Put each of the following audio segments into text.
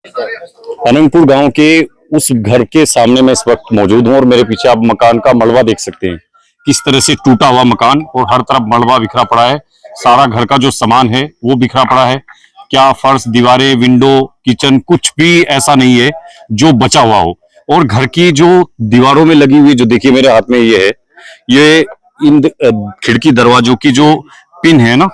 अनंतपुर गांव के उस घर के सामने मैं इस वक्त मौजूद हूं और मेरे पीछे आप मकान का मलबा देख सकते हैं। किस तरह से टूटा हुआ मकान और हर तरफ मलबा बिखरा पड़ा है। सारा घर का जो सामान है वो बिखरा पड़ा है। क्या फर्श, दीवारें, विंडो, किचन कुछ भी ऐसा नहीं है जो बचा हुआ हो। और घर की जो दीवारों में लगी हुई जो देखिए मेरे हाथ में ये है, ये इन खिड़की दरवाजों की जो पिन है ना,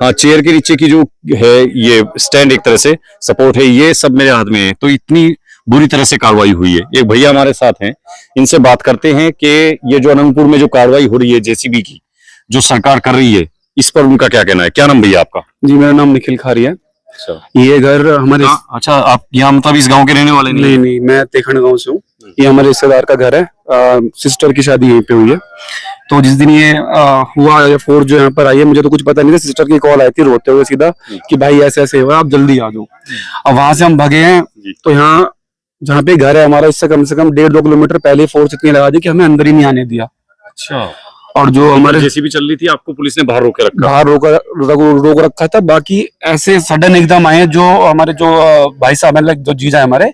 हाँ, चेयर के नीचे की जो है ये स्टैंड, एक तरह से सपोर्ट है, ये सब मेरे हाथ में है। तो इतनी बुरी तरह से कार्रवाई हुई है। एक भैया हमारे साथ हैं, इनसे बात करते हैं कि ये जो अनंतपुर में जो कार्रवाई हो रही है जेसीबी की, जो सरकार कर रही है, इस पर उनका क्या कहना है। क्या नाम भैया आपका? जी, मेरा नाम निखिल खारी है। अच्छा, ये घर हमारे अच्छा, आप यहाँ मतलब इस गांव के रहने वाले नहीं? नहीं, मैं तेखंड गांव से हूँ। ये हमारे रिश्तेदार का घर है। सिस्टर की शादी यहीं पे हुई है। तो जिस दिन ये हुआ या फोर्स जो यहाँ पर आई है, मुझे तो कुछ पता नहीं था। सिस्टर की कॉल आई थी रोते हुए सीधा कि भाई ऐसे ऐसे हुआ, आप जल्दी आ जाओ। अब वहां से हम भगे हैं तो यहाँ जहाँ पे घर है हमारा, इससे कम से कम 1.5-2 किलोमीटर पहले फोर्स इतनी लगा दी कि हमें अंदर ही नहीं आने दिया। अच्छा, और जो हमारे जेसीबी चल रही थी, आपको पुलिस ने बाहर रोके रखा? बाहर रोक रखा था। बाकी ऐसे सडन एकदम आए। जो हमारे जो भाई साहब मतलब जो जीजा है हमारे,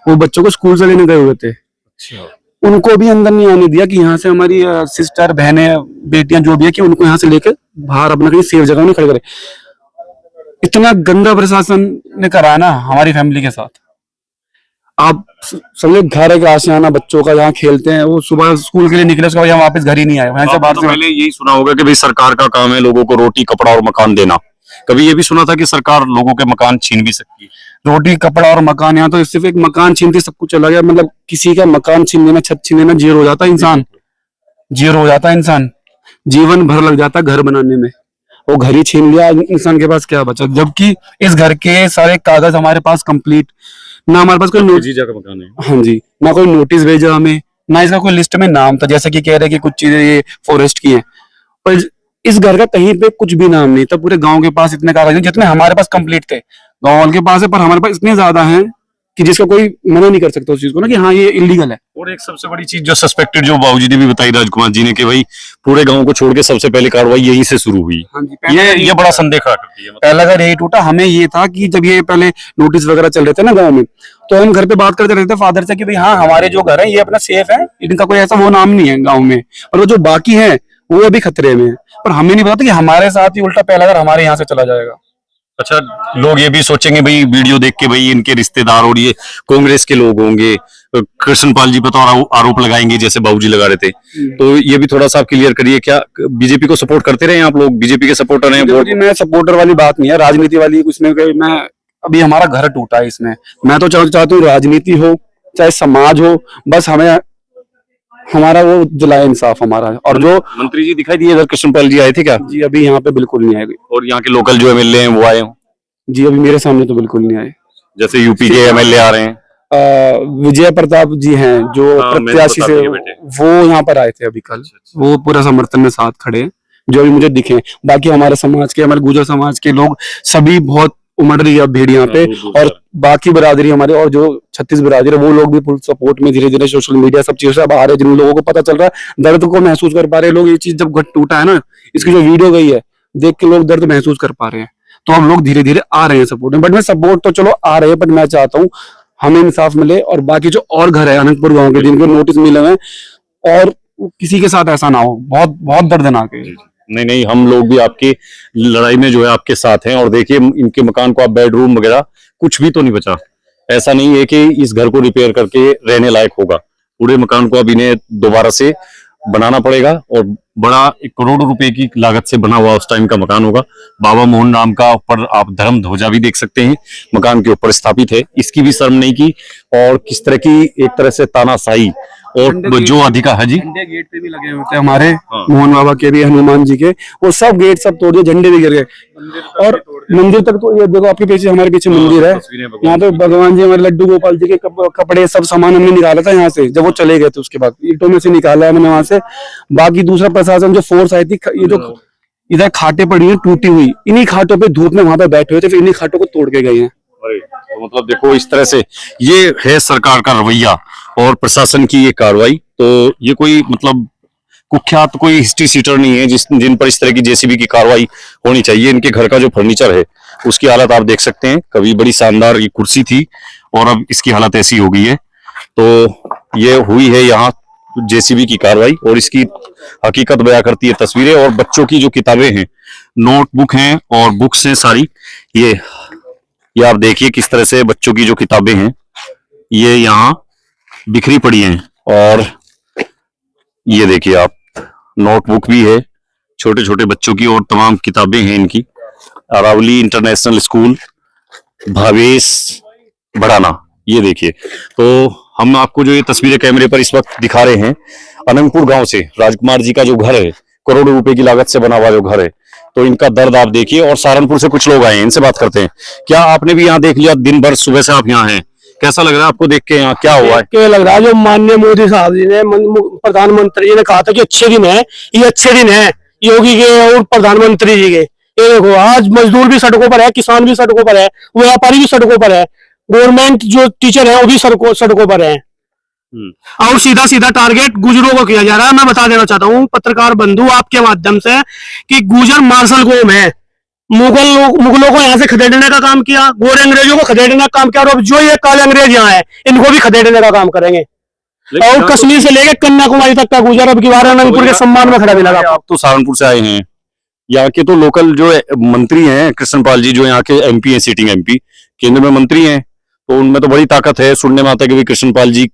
वो बच्चों को स्कूल से लेने गए हुए थे। अच्छा, उनको भी अंदर नहीं आने दिया कि यहाँ से हमारी सिस्टर, बहनें, बेटियां जो भी है कि उनको यहाँ से लेके बाहर अपना कहीं सेफ जगह में खड़े करे। इतना गंदा प्रशासन ने करा ना हमारी फैमिली के साथ। आप समझो, घर एक आशियाना बच्चों का, जहाँ खेलते हैं, वो सुबह स्कूल के लिए निकले, उसके बाद यहाँ वापस घर ही नहीं आए। वहां से बाहर तो पहले यही सुना होगा कि भाई सरकार का काम है लोगों को रोटी, कपड़ा और मकान देना। कभी ये भी सुना था कि सरकार लोगों के मकान छीन भी सकती है? रोटी, कपड़ा और मकान। यहाँ तो सिर्फ एक मकान छीनते सब कुछ चला गया। मतलब किसी का मकान छीन लेना, छत छीन लेना, जीरो हो जाता इंसान। जीरो हो जाता इंसान, जीवन भर लग जाता घर बनाने में। वो घर ही छीन लिया, इंसान के पास क्या बचा। जबकि इस घर के सारे कागज हमारे पास कंप्लीट, ना हमारे पास कोई जीजा का मकान है। हाँ जी, ना कोई नोटिस भेजा हमें, ना इसका कोई लिस्ट में नाम था। जैसे कि कह रहे कि कुछ चीजें ये फॉरेस्ट की हैं, पर इस घर का कहीं पे कुछ भी नाम नहीं था। पूरे गांव के पास इतने कागज हैं जितने हमारे पास कंप्लीट थे। गांव वालों के पास है, पर हमारे पास इतने ज्यादा हैं कि जिसका कोई मना नहीं कर सकता उस चीज को ना, कि हाँ ये इलीगल है। और एक सबसे बड़ी चीज जो सस्पेक्टेड, जो बाबूजी ने भी बताई राजकुमार जी ने, कि भाई पूरे गांव को छोड़ के सबसे पहले कार्रवाई यहीं से शुरू हुई। हाँ जी, ये बड़ा संदेह खड़ा करती है। पहला अगर यही टूटा, हमें ये था कि जब ये पहले नोटिस वगैरह चल रहे थे ना गांव में, तो हम घर पे बात करते रहते थे फादर से कि भाई हाँ हमारे जो घर है ये अपना सेफ है, इनका कोई ऐसा वो नाम नहीं है गाँव में, और वो जो बाकी है वो अभी खतरे में है। पर हमें नहीं पता था कि हमारे साथ ही उल्टा पहला अगर हमारे यहाँ से चला जाएगा। अच्छा, लोग ये भी सोचेंगे भाई वीडियो देख के भाई इनके रिश्तेदार और ये कांग्रेस के लोग होंगे, कृष्णपाल जी पे तो आरोप लगाएंगे जैसे बाबूजी लगा रहे थे। तो ये भी थोड़ा सा आप क्लियर करिए, क्या बीजेपी को सपोर्ट करते रहे आप लोग? बीजेपी के सपोर्टर हैं? जी, मैं सपोर्टर वाली बात नहीं है, राजनीति वाली उसमें मैं अभी हमारा घर टूटा है इसमें। मैं तो चाहता हूँ राजनीति हो चाहे समाज हो, बस हमें हमारा वो जलाए इंसाफ हमारा। और जो मंत्री जी दिखाई दिए इधर, कृष्णपाल जी आए थे क्या? जी अभी यहाँ पे बिल्कुल नहीं आए। और यहाँ के लोकल जो एमएलए हैं वो आए हो? जी अभी मेरे सामने तो बिल्कुल नहीं आए। जैसे यूपी के एमएलए आ रहे हैं, विजय प्रताप जी हैं जो प्रत्याशी से, वो यहाँ पर आए थे अभी कल। वो पूरा समर्थन में साथ खड़े हैं जो अभी मुझे दिखे। बाकी हमारे समाज के, हमारे गुर्जर समाज के लोग सभी बहुत उमड़ रही है भीड़ यहाँ पे। और बाकी बिरादरी हमारे और जो 36 बिरादरी है वो लोग भी फुल सपोर्ट में धीरे धीरे सोशल मीडिया सब चीजों से अब आ रहे हैं। जिन लोगों को पता चल रहा है, दर्द को महसूस कर पा रहे हैं लोग। ये चीज जब घर टूटा है ना, इसकी जो वीडियो गई है देख के लोग दर्द महसूस कर पा रहे हैं। तो अब लोग धीरे धीरे आ रहे हैं सपोर्ट में। बट मैं सपोर्ट तो चलो आ रहे हैं, बट मैं चाहता हूँ हमें इंसाफ मिले। और बाकी जो और घर है अनंतपुर गाँव के जिनको नोटिस मिले हुए, और किसी के साथ ऐसा ना हो। बहुत बहुत दर्दनाक है। नहीं नहीं, हम लोग भी आपकी लड़ाई में जो है आपके साथ हैं। और देखिए इनके मकान को आप बेडरूम वगैरह कुछ भी तो नहीं बचा। ऐसा नहीं है कि इस घर को रिपेयर करके रहने लायक होगा। पूरे मकान को अब इन्हें दोबारा से बनाना पड़ेगा। और बड़ा 1 करोड़ रुपए की लागत से बना हुआ उस टाइम का मकान होगा। बाबा मोहन नाम का ऊपर आप धर्म ध्वजा भी देख सकते हैं, मकान के ऊपर स्थापित है। इसकी भी शर्म नहीं की। और किस तरह की एक तरह से तानाशाही, और जो अधिकार है जी, झंडे गेट पे भी लगे हुए थे हमारे, मोहन बाबा के भी, हनुमान जी के, वो सब गेट सब तोड़ दिए, झंडे भी गिर गए। और मंदिर तक तो ये देखो आपके पीछे, हमारे पीछे मंदिर है, यहाँ पे भगवान जी हमारे लड्डू गोपाल जी के कपड़े सब सामान हमने निकाला था यहाँ से जब वो चले गए थे। उसके बाद ईंटों में से निकाला है हमने वहां से। बाकी दूसरा प्रशासन जो फोर्स आई थी, ये जो इधर खाटे पड़ी है टूटी हुई, इन्हीं खाटों पे धूप में वहां पे बैठे हुए थे, फिर इन्हीं खाटों को तोड़ के गए हैं। तो मतलब देखो इस तरह से ये है सरकार का रवैया और प्रशासन की ये कार्रवाई। तो ये कोई मतलब कुख्यात कोई हिस्ट्री सीटर नहीं है जिन पर इस तरह की जेसीबी की कार्रवाई होनी चाहिए। इनके घर का जो फर्नीचर है उसकी हालत आप देख सकते हैं। कभी बड़ी शानदार ये कुर्सी थी और अब इसकी हालत ऐसी हो गई है। तो ये हुई है यहाँ जेसीबी की कार्रवाई और इसकी हकीकत बयां करती है तस्वीरें। और बच्चों की जो किताबें हैं, नोटबुक हैं और बुक्स हैं सारी, ये आप देखिए किस तरह से बच्चों की जो किताबें हैं ये यहाँ बिखरी पड़ी हैं। और ये देखिए आप, नोटबुक भी है छोटे छोटे बच्चों की और तमाम किताबें हैं इनकी। अरावली इंटरनेशनल स्कूल, भावेश बढ़ाना, ये देखिए। तो हम आपको जो ये तस्वीरें कैमरे पर इस वक्त दिखा रहे हैं, अनंगपुर गांव से राजकुमार जी का जो घर है, करोड़ों रुपए की लागत से बना हुआ जो घर है, तो इनका दर्द आप देखिए। और सहारनपुर से कुछ लोग आए हैं, इनसे बात करते हैं। क्या आपने भी यहाँ देख लिया? दिन भर सुबह से आप यहाँ हैं, कैसा लग रहा है आपको देख के? यहाँ क्या हुआ है? क्या लग रहा है, जो माननीय मोदी साहब जी ने, प्रधानमंत्री जी ने कहा था कि अच्छे दिन है, ये अच्छे दिन है योगी के और प्रधानमंत्री जी के। ये देखो आज मजदूर भी सड़कों पर है, किसान भी सड़कों पर है, व्यापारी भी सड़कों पर है, गवर्नमेंट जो टीचर है वो भी सड़कों पर है। और सीधा सीधा टारगेट गुजरों को किया जा रहा है। मैं बता देना चाहता हूँ पत्रकार बंधु आपके माध्यम से कि गुजर मार्शल कौम है। मुगलों को यहाँ से खदेड़ने का काम किया, गोरे अंग्रेजों को खदेड़ने का काम किया, और अब जो ये काले अंग्रेज यहाँ है इनको भी खदेड़ने का काम करेंगे। और कश्मीर से लेकर कन्याकुमारी तक का गुजर अब की बार अनंतपुर के सम्मान में खड़ा मिला। आप तो सहारनपुर से आए हैं, यहाँ के तो लोकल जो मंत्री हैं कृष्णपाल जी, जो यहाँ के एमपी हैं, सिटिंग एमपी, केंद्र में मंत्री हैं, तो उनमें तो बड़ी ताकत है। सुनने में आता है कि कृष्णपाल जी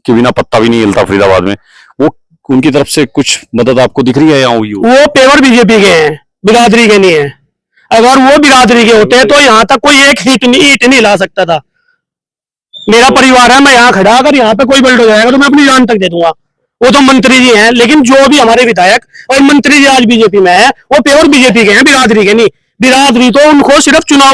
के बिना पत्ता भी नहीं हिलता फरीदाबाद में। वो उनकी तरफ से कुछ मदद आपको दिख रही है यहाँ हुई? वो पेवर बीजेपी के हैं, बिरादरी के नहीं है। अगर वो बिरादरी के होते तो यहाँ तक कोई एक ईंट नहीं ला सकता था। मेरा परिवार है, मैं यहाँ खड़ा, अगर यहाँ पे कोई बुलडोजर आएगा तो मैं अपनी जान तक दे दूंगा। वो तो मंत्री जी हैं, लेकिन जो भी हमारे विधायक और मंत्री जी आज बीजेपी में है वो प्योर बीजेपी के हैं, बिरादरी के नहीं। बिरादरी तो उनको सिर्फ चुनाव